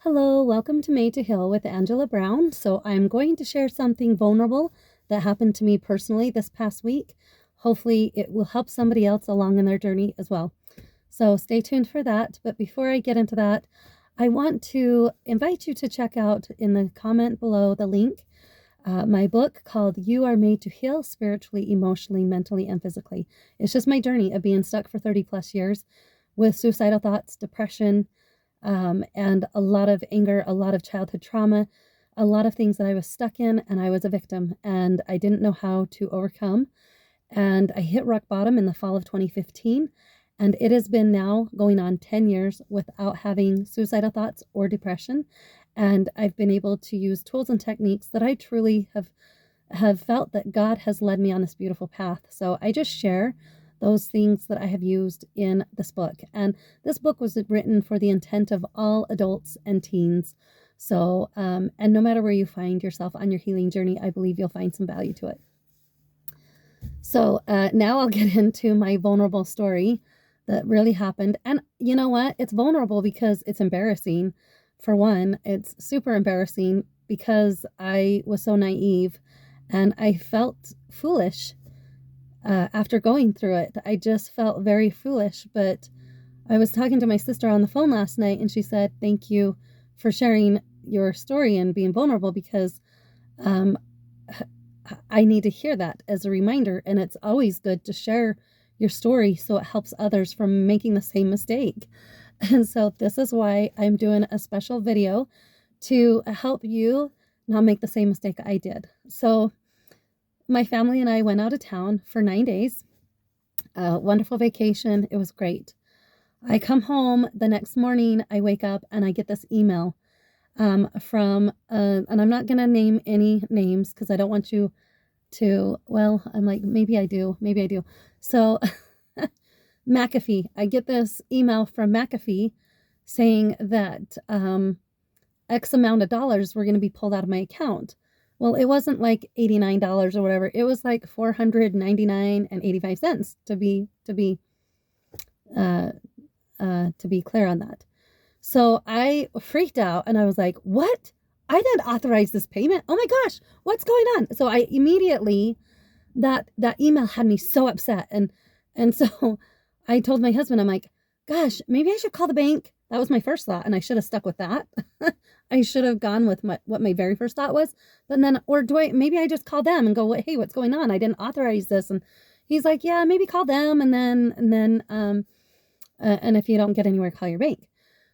Hello, welcome to Made to Heal with Angela Brown. So, I'm going to share something vulnerable that happened to me personally this past week. Hopefully, it will help somebody else along in their journey as well. So, stay tuned for that. But before I get into that, I want to invite you to check out in the comment below the link my book called You Are Made to Heal Spiritually, Emotionally, Mentally, and Physically. It's just my journey of being stuck for 30 plus years with suicidal thoughts, depression, and a lot of anger, a lot of childhood trauma, a lot of things that I was stuck in, and I was a victim, and I didn't know how to overcome. And I hit rock bottom in the fall of 2015, and it has been now going on 10 years without having suicidal thoughts or depression. And I've been able to use tools and techniques that I truly have felt that God has led me on this beautiful path. So I just share those things that I have used in this book. And this book was written for the intent of all adults and teens. So, and no matter where you find yourself on your healing journey, I believe you'll find some value to it. So now I'll get into my vulnerable story that really happened. And you know what? It's vulnerable because it's embarrassing. For one, it's super embarrassing because I was so naive and I felt foolish after going through it. I just felt very foolish. But I was talking to my sister on the phone last night and she said, thank you for sharing your story and being vulnerable because I need to hear that as a reminder. And it's always good to share your story so it helps others from making the same mistake. And so this is why I'm doing a special video to help you not make the same mistake I did. So my family and I went out of town for 9 days. Wonderful vacation. It was great. I come home the next morning, I wake up and I get this email from, and I'm not going to name any names because I don't want you to, well, I'm like, maybe I do. So McAfee, I get this email from McAfee saying that X amount of dollars were going to be pulled out of my account. Well, it wasn't like $89 or whatever. It was like $499.85 to be clear on that. So I freaked out and I was like, what? I didn't authorize this payment. Oh my gosh, what's going on? So I immediately, that email had me so upset. And so I told my husband, I'm like, gosh, maybe I should call the bank. That was my first thought. And I should have stuck with that. I should have gone with what my very first thought was. But then, or maybe I just call them and go, hey, what's going on? I didn't authorize this. And he's like, yeah, maybe call them. And then if you don't get anywhere, call your bank.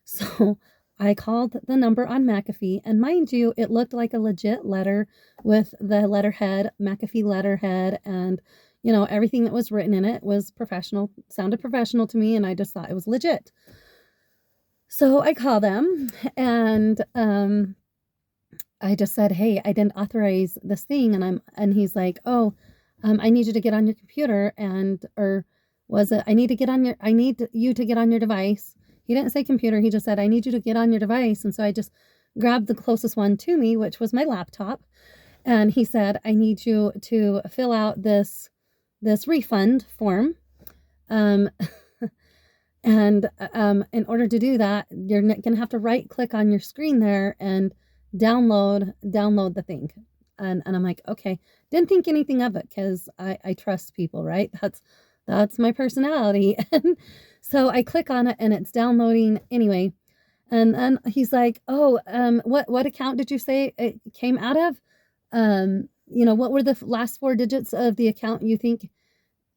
So I called the number on McAfee, and mind you, it looked like a legit letter with the letterhead, McAfee letterhead, and everything that was written in it was professional, sounded professional to me, and I just thought it was legit. So I call them, and I just said, hey, I didn't authorize this thing, and he's like, oh, I need you to get on your computer, or was it, I need you to get on your device. He didn't say computer. He just said, I need you to get on your device. And so I just grabbed the closest one to me, which was my laptop. And he said, I need you to fill out this refund form. And in order to do that, you're going to have to right click on your screen there and download the thing. And I'm like, okay, didn't think anything of it because I trust people, right? That's my personality. And so I click on it and it's downloading anyway. And then he's like, oh, what account did you say it came out of? What were the last four digits of the account you think,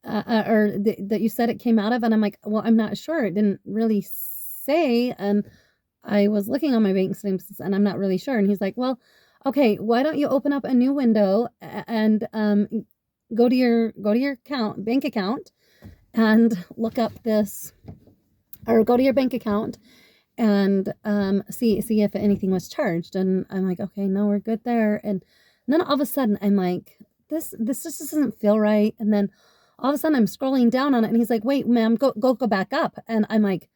that you said it came out of? And I'm like, well, I'm not sure. It didn't really say. And I was looking on my bank statements and I'm not really sure. And he's like, well, okay, why don't you open up a new window and go to your bank account and look up this, or go to your bank account and see if anything was charged. And I'm like, okay, no, we're good there. And then all of a sudden I'm like, this just doesn't feel right. And then all of a sudden I'm scrolling down on it and he's like, wait, ma'am, go back up. And I'm like,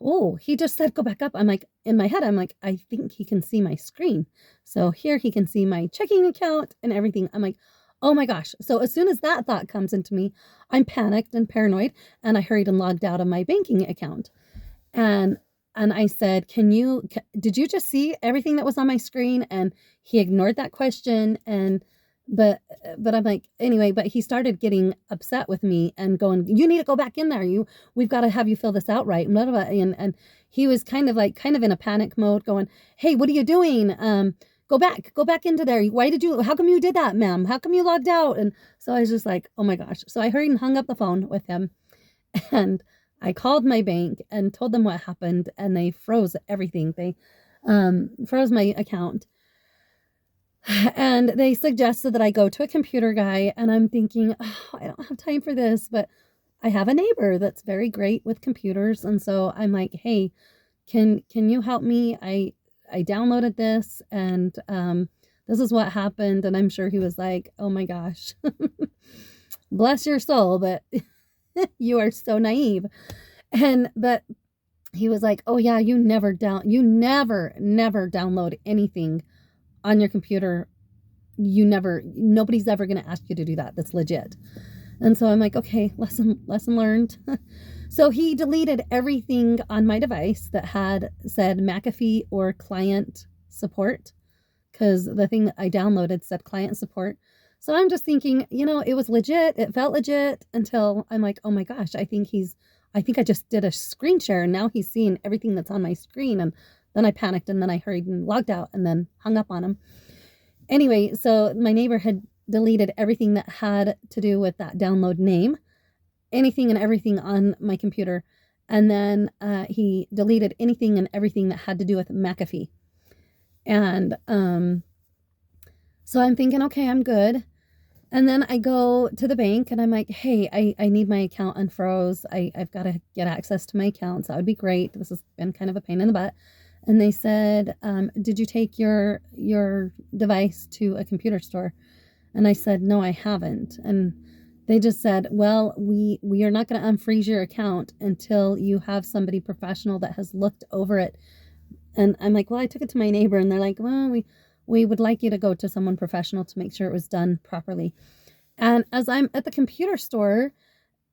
oh, he just said go back up. I'm like, in my head, I'm like, I think he can see my screen. So here he can see my checking account and everything. I'm like, oh my gosh. So as soon as that thought comes into me, I'm panicked and paranoid, and I hurried and logged out of my banking account. And and I said, did you just see everything that was on my screen? And he ignored that question. But I'm like, anyway, but he started getting upset with me and going, you need to go back in there. We've got to have you fill this out right. And, blah, blah, blah. And he was kind of in a panic mode going, hey, what are you doing? Go back into there. How come you did that, ma'am? How come you logged out? And so I was just like, oh my gosh. So I hurried and hung up the phone with him. And I called my bank and told them what happened, and they froze everything. They froze my account. And they suggested that I go to a computer guy, and I'm thinking, oh, I don't have time for this, but I have a neighbor that's very great with computers. And so I'm like, hey, can you help me? I downloaded this, and this is what happened. And I'm sure he was like, oh my gosh, bless your soul, but you are so naive. But he was like, oh yeah, you never download anything on your computer. Nobody's ever going to ask you to do that. That's legit. And so I'm like, okay, lesson learned. So he deleted everything on my device that had said McAfee or client support, because the thing I downloaded said client support. So I'm just thinking, it was legit. It felt legit until I'm like, oh my gosh, I think I just did a screen share, and now he's seeing everything that's on my screen. And then I panicked, and then I hurried and logged out and then hung up on him. Anyway, so my neighbor had deleted everything that had to do with that download name, anything and everything on my computer. And then he deleted anything and everything that had to do with McAfee. And so I'm thinking, okay, I'm good. And then I go to the bank and I'm like, hey, I need my account unfroze. I've got to get access to my accounts. That would be great. This has been kind of a pain in the butt. And they said, did you take your device to a computer store? And I said, no, I haven't. And they just said, well, we are not going to unfreeze your account until you have somebody professional that has looked over it. And I'm like, well, I took it to my neighbor, and they're like, well, we would like you to go to someone professional to make sure it was done properly. And as I'm at the computer store,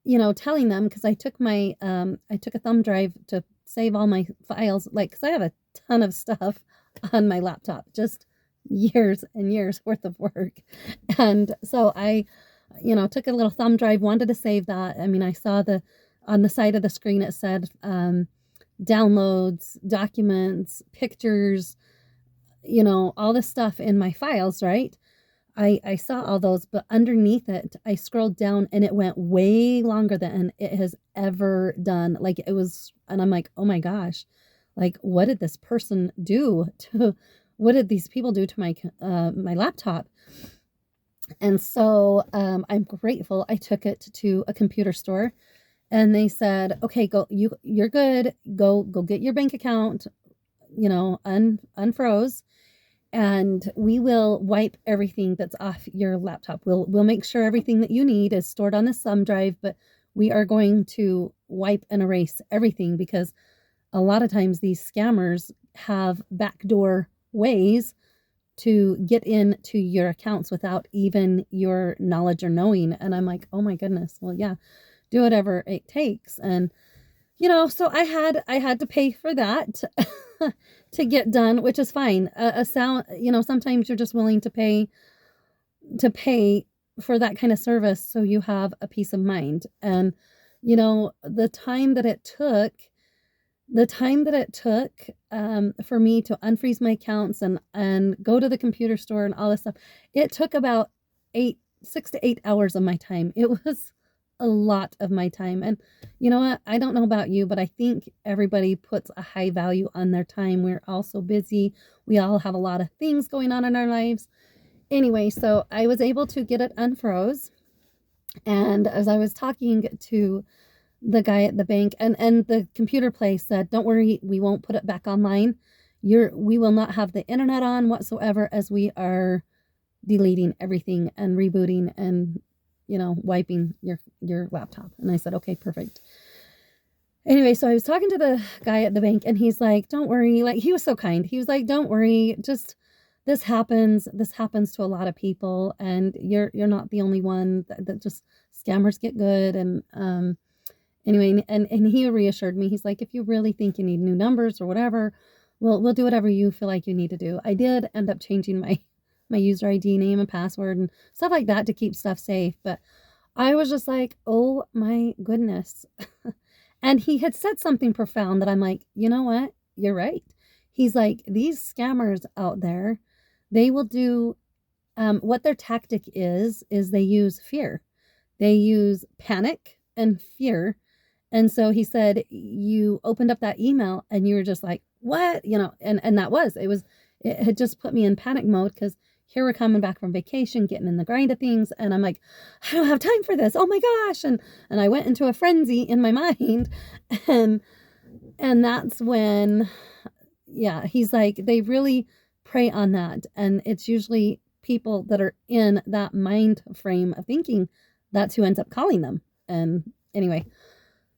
telling them, because I took a thumb drive to save all my files, because I have a ton of stuff on my laptop, just years and years worth of work. And so I, took a little thumb drive, wanted to save that. I mean, I saw on the side of the screen, it said, downloads, documents, pictures, all this stuff in my files, right? I saw all those, but underneath it, I scrolled down and it went way longer than it has ever done. And I'm like, oh my gosh, what did this person do what did these people do to my laptop? And so I'm grateful I took it to a computer store, and they said, okay, you're good. Go get your bank account, unfroze. And we will wipe everything that's off your laptop. We'll make sure everything that you need is stored on this thumb drive, but we are going to wipe and erase everything, because a lot of times these scammers have backdoor ways to get into your accounts without even your knowledge or knowing. And I'm like, oh my goodness, well, yeah, do whatever it takes. And so I had to pay for that to get done, which is fine. Sometimes you're just willing to pay for that kind of service, so you have a peace of mind. And the time that it took for me to unfreeze my accounts and go to the computer store and all this stuff, it took about 6 to 8 hours of my time. It was a lot of my time. And you know what? I don't know about you, but I think everybody puts a high value on their time. We're all so busy. We all have a lot of things going on in our lives. Anyway, so I was able to get it unfroze. And as I was talking to the guy at the bank, and the computer place said, don't worry, we won't put it back online. We will not have the internet on whatsoever, as we are deleting everything and rebooting and wiping your laptop. And I said, okay, perfect. Anyway, so I was talking to the guy at the bank, and he's like, don't worry. He was so kind. He was like, don't worry. Just, this happens to a lot of people, and you're not the only one that just scammers get good. And Anyway, and he reassured me. He's like, if you really think you need new numbers or whatever, we'll do whatever you feel like you need to do. I did end up changing my user ID, name and password and stuff like that to keep stuff safe. But I was just like, oh my goodness. And he had said something profound that I'm like, you know what? You're right. He's like, these scammers out there, they will do what their tactic is they use fear. They use panic and fear. And so he said, you opened up that email and you were just like, what? And it had just put me in panic mode because here we're coming back from vacation, getting in the grind of things. And I'm like, I don't have time for this. Oh my gosh. And I went into a frenzy in my mind. And, and that's when, yeah, he's like, they really prey on that. And it's usually people that are in that mind frame of thinking. That's who ends up calling them. And anyway,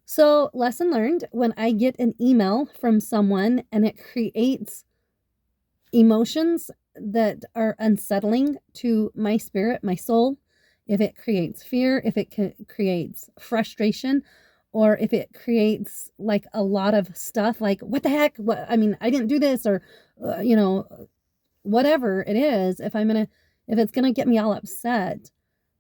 so lesson learned, when I get an email from someone and it creates emotions that are unsettling to my spirit, my soul, if it creates fear, if it creates frustration, or if it creates like a lot of stuff like, what the heck? I didn't do this, or, whatever it is, if it's going to get me all upset,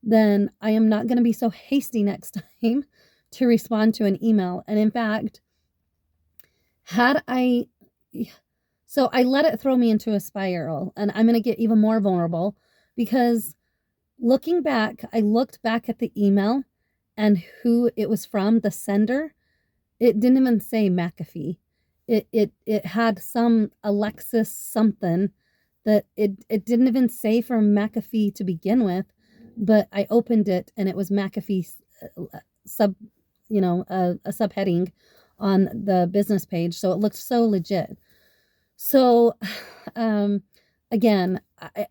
then I am not going to be so hasty next time to respond to an email. And in fact, so I let it throw me into a spiral, and I'm going to get even more vulnerable because looking back, I looked back at the email and who it was from, the sender. It didn't even say McAfee. It had some Alexis something that it didn't even say from McAfee to begin with, but I opened it and it was McAfee's a subheading on the business page. So it looked so legit. So, again,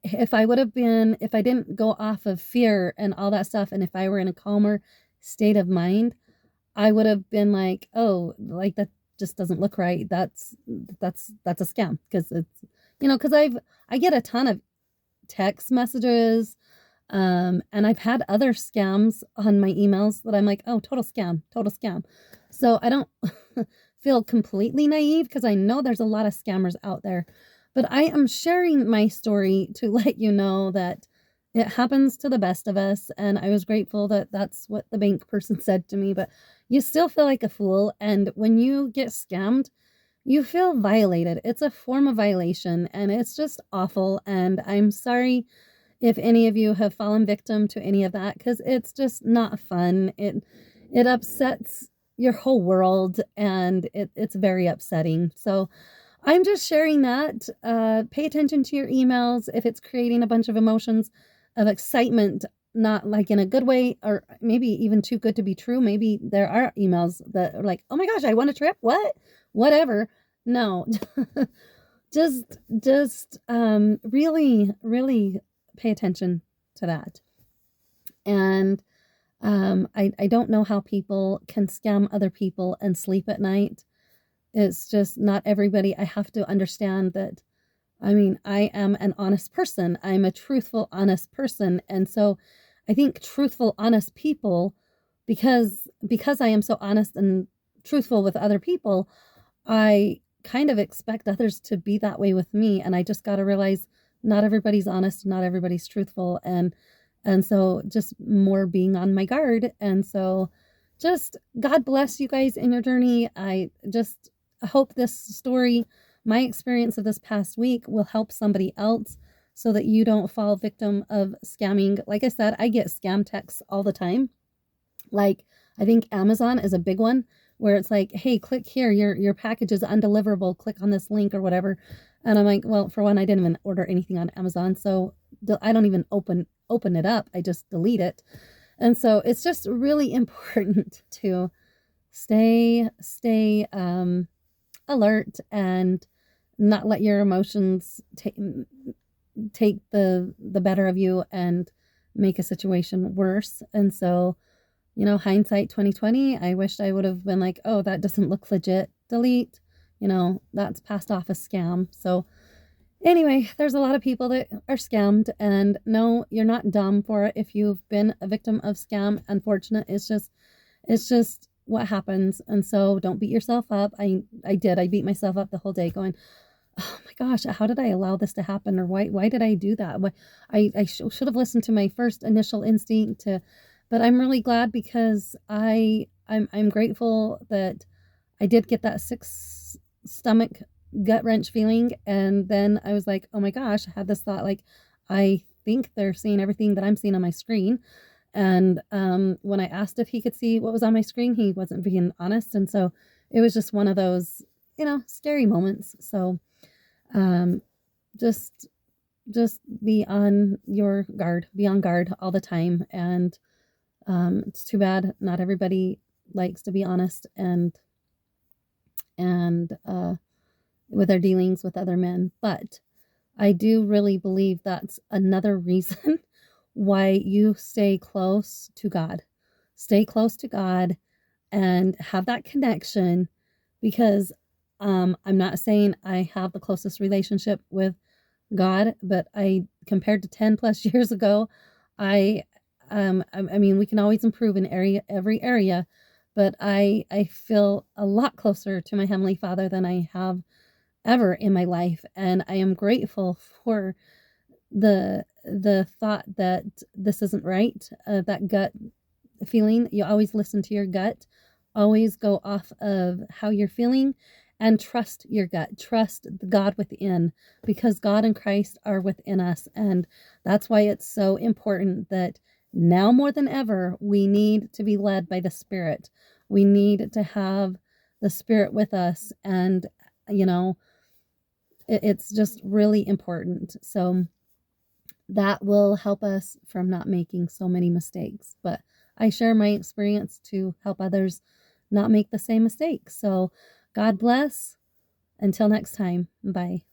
if I didn't go off of fear and all that stuff, and if I were in a calmer state of mind, I would have been like, oh, like that just doesn't look right. That's a scam. Because it's, because I get a ton of text messages, and I've had other scams on my emails that I'm like, oh, total scam. So I don't feel completely naive because I know there's a lot of scammers out there. But I am sharing my story to let you know that it happens to the best of us. And I was grateful that that's what the bank person said to me. But you still feel like a fool. And when you get scammed, you feel violated. It's a form of violation and it's just awful. And I'm sorry if any of you have fallen victim to any of that, because it's just not fun. It upsets your whole world and it's very upsetting. So I'm just sharing that. Pay attention to your emails. If it's creating a bunch of emotions of excitement, not like in a good way, or maybe even too good to be true. Maybe there are emails that are like, oh my gosh, I won a trip. What? Whatever. No, just really, really pay attention to that. And I don't know how people can scam other people and sleep at night. It's just not everybody. I have to understand that. I am an honest person. I'm a truthful, honest person. And so I think truthful, honest people, because I am so honest and truthful with other people, I kind of expect others to be that way with me. And I just got to realize not everybody's honest, not everybody's truthful. And so just more being on my guard. And so just God bless you guys in your journey. I just hope this story, my experience of this past week, will help somebody else so that you don't fall victim of scamming. Like I said, I get scam texts all the time. Like, I think Amazon is a big one where it's like, hey, click here, your package is undeliverable, click on this link or whatever. And I'm like, well, for one, I didn't even order anything on Amazon, so I don't even open it up. I just delete it. And so it's just really important to stay alert and not let your emotions take the better of you and make a situation worse. And so, hindsight 2020, I wished I would have been like, oh, that doesn't look legit, delete, that's passed off as scam. So anyway, there's a lot of people that are scammed, and no, you're not dumb for it if you've been a victim of scam. Unfortunate. It's just what happens. And so don't beat yourself up. I did. I beat myself up the whole day going, oh my gosh, how did I allow this to happen? Or why did I do that? I should have listened to my first initial instinct to, but I'm really glad because I'm grateful that I did get that sick stomach gut wrench feeling. And then I was like, oh my gosh, I had this thought like, I think they're seeing everything that I'm seeing on my screen. And when I asked if he could see what was on my screen, he wasn't being honest. And so it was just one of those, scary moments. So um, just be on your guard, be on guard all the time. And it's too bad not everybody likes to be honest and with their dealings with other men. But I do really believe that's another reason why you stay close to God. Stay close to God and have that connection, because I'm not saying I have the closest relationship with God, but I, compared to 10 plus years ago, I I mean, we can always improve in every area, but I feel a lot closer to my Heavenly Father than I have ever in my life. And I am grateful for the thought that this isn't right, that gut feeling. You always listen to your gut, always go off of how you're feeling, and trust your gut, trust the God within, because God and Christ are within us. And that's why it's so important that now more than ever, we need to be led by the Spirit. We need to have the Spirit with us. And, it's just really important. So that will help us from not making so many mistakes. But I share my experience to help others not make the same mistakes. So God bless. Until next time. Bye.